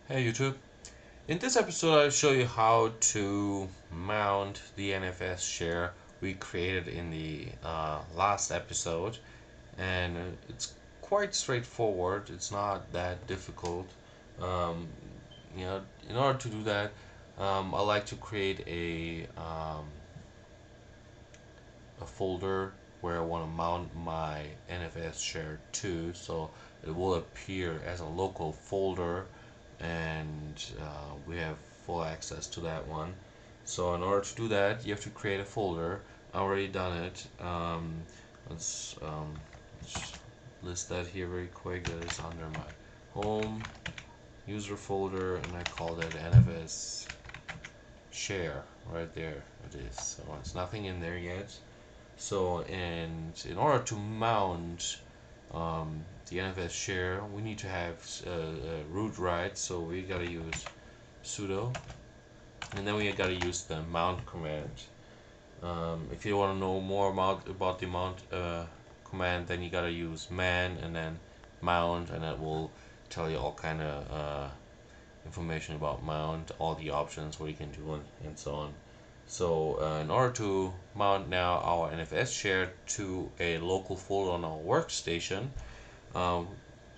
Hey YouTube. In this episode I'll show you how to mount the NFS share we created in the last episode, and it's quite straightforward. It's not that difficult. Um, in order to do that, I like to create a folder where I want to mount my NFS share to, so it will appear as a local folder, and we have full access to that one. So in order to do that, you have to create a folder. I already done it. Let's list that here very quick. That is under my home user folder, and I call that NFS share right there. It is. So it's nothing in there yet. So, and in order to mount the NFS share, we need to have root right. So we gotta use sudo, and then we gotta use the mount command. If you want to know more about the mount command, then you gotta use man and then mount, and that will tell you all kind of information about mount, all the options, what you can do, and so on. So in order to mount now our NFS share to a local folder on our workstation, um,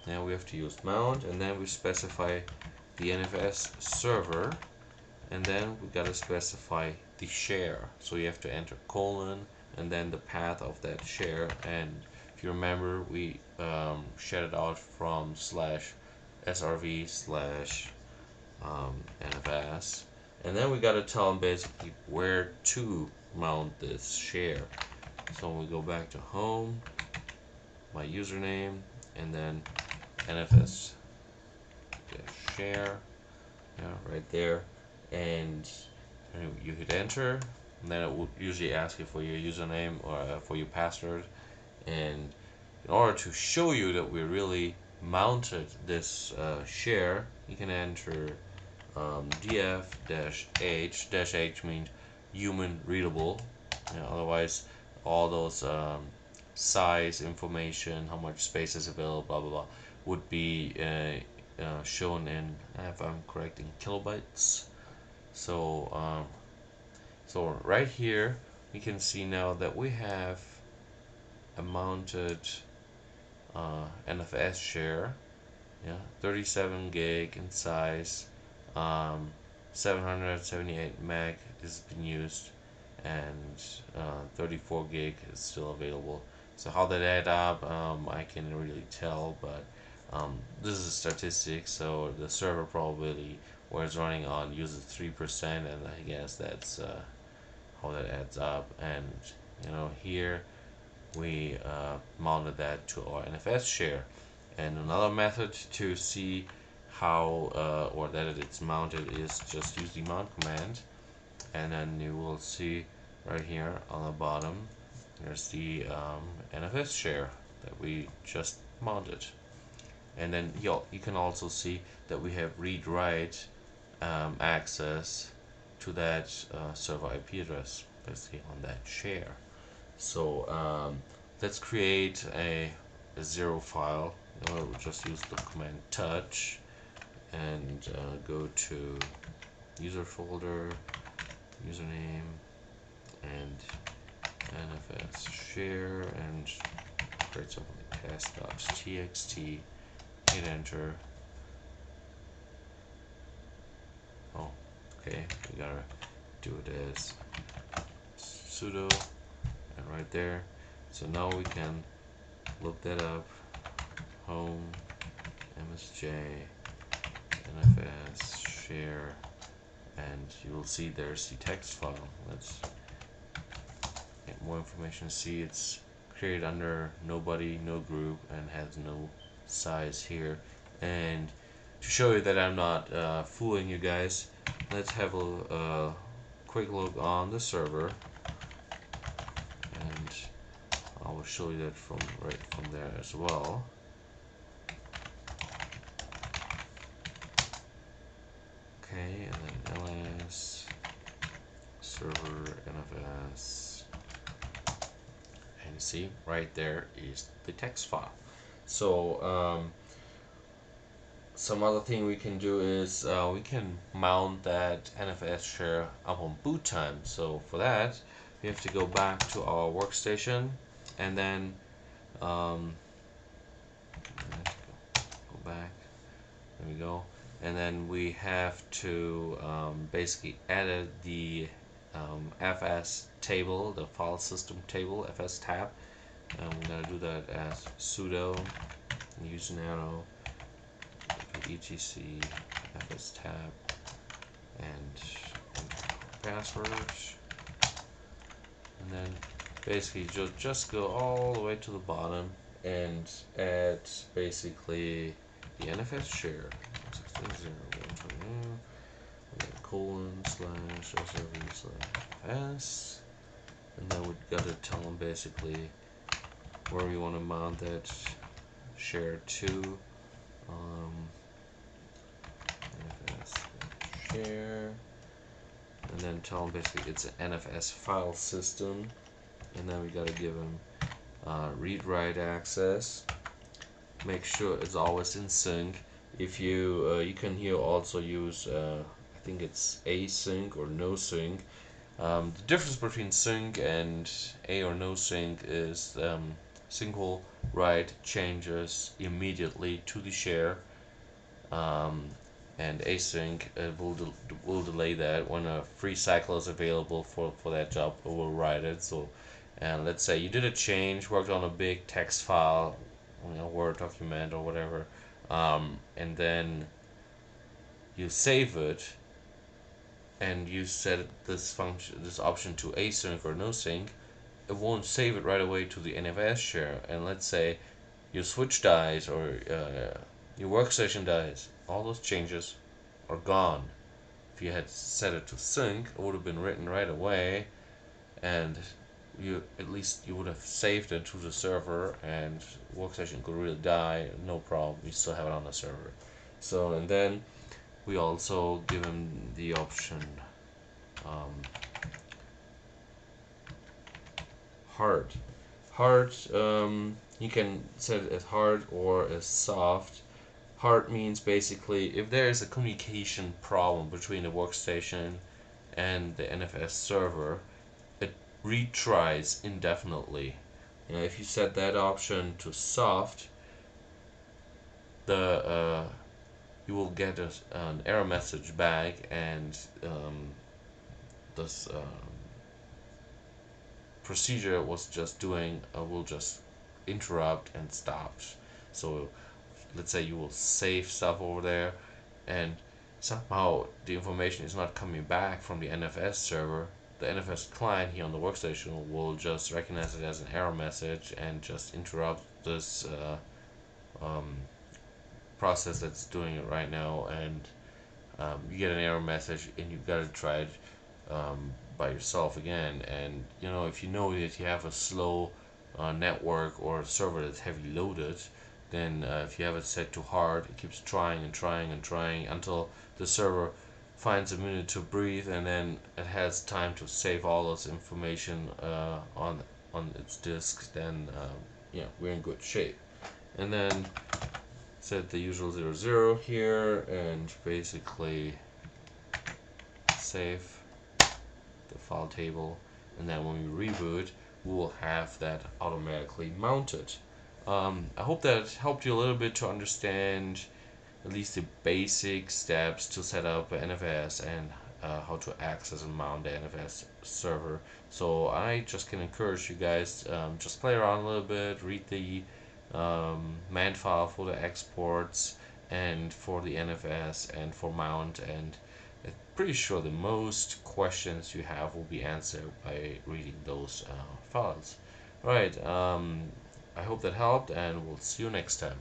now we have to use mount, and then we specify the NFS server, and then we gotta specify the share. So you have to enter colon and then the path of that share. And if you remember, we shared it out from slash srv slash NFS, and then we gotta tell them basically where to mount this share. So we go back to home, my username, and then NFS share, yeah, right there, and you hit enter, and then it will usually ask you for your username or for your password. And in order to show you that we really mounted this share, you can enter df-h means human readable. Otherwise, all those size information, how much space is available, blah blah blah, would be shown in, if I'm correct, in kilobytes. So so right here we can see now that we have a mounted NFS share, yeah, 37 gig in size, 778 meg has been used, and 34 gig is still available. So how that add up, I can't really tell, but this is a statistic, so the server probability where it's running on uses 3%, and I guess that's how that adds up. And here we mounted that to our NFS share. And another method to see how or that it's mounted is just use the mount command, and then you will see right here on the bottom there's the NFS share that we just mounted. And then you can also see that we have read-write access to that server IP address, basically on that share. So let's create a zero file. We'll just use the command touch and go to user folder, username, and NFS share, and create something like test.txt. Hit enter. Oh, okay. We gotta do it as sudo, and right there. So now we can look that up. Home, MSJ, NFS share, and you will see there's the text file. Let's get more information. See, it's created under nobody, no group, and has no size here. And to show you that I'm not fooling you guys, let's have a quick look on the server, and I will show you that from right from there as well. Okay, and then ls server NFS, and you see right there is the text file. So some other thing we can do is we can mount that NFS share up on boot time. So for that, we have to go back to our workstation, and then um, go back. There we go. And then we have to basically edit the FS table, the file system table, FS tab. And we're gonna do that as sudo usernano etc fs tab and password, and then basically just go all the way to the bottom and add basically the NFS share 16.0.129 colon slash srv slash s, and then we gotta tell them basically where we want to mount that share to. NFS share, and then tell them basically it's an NFS file system, and then we gotta give them read-write access. Make sure it's always in sync. If you can here also use I think it's async or no sync. The difference between sync and a or no sync is sync will write changes immediately to the share, and async will delay that. When a free cycle is available for that job, it will write it. So, and let's say you did a change, worked on a big text file, Word document or whatever, and then you save it, and you set this option to async or no sync. It won't save it right away to the NFS share. And let's say your switch dies or your workstation dies, all those changes are gone. If you had set it to sync, it would have been written right away, and you would have saved it to the server, and workstation could really die, no problem. You still have it on the server. So, and then we also give them the option um, hard. Hard, you can set it as hard or as soft. Hard means basically if there is a communication problem between the workstation and the NFS server, it retries indefinitely. If you set that option to soft, the you will get an error message back, and this procedure was just doing will just interrupt and stop. So let's say you will save stuff over there, and somehow the information is not coming back from the NFS server. The NFS client here on the workstation will just recognize it as an error message and just interrupt this um, process that's doing it right now, and you get an error message, and you've got to try it by yourself again. And if you know that you have a slow network or a server that's heavily loaded, then if you have it set to hard, it keeps trying and trying and trying until the server finds a minute to breathe, and then it has time to save all this information on its disk. Then yeah, we're in good shape. And then set the usual 00 here, and basically save the file table, and then when we reboot, we will have that automatically mounted. I hope that helped you a little bit to understand at least the basic steps to set up an NFS, and how to access and mount the NFS server. So I just can encourage you guys, just play around a little bit, read the man file for the exports and for the NFS and for mount, and I'm pretty sure the most questions you have will be answered by reading those files. Alright, I hope that helped, and we'll see you next time.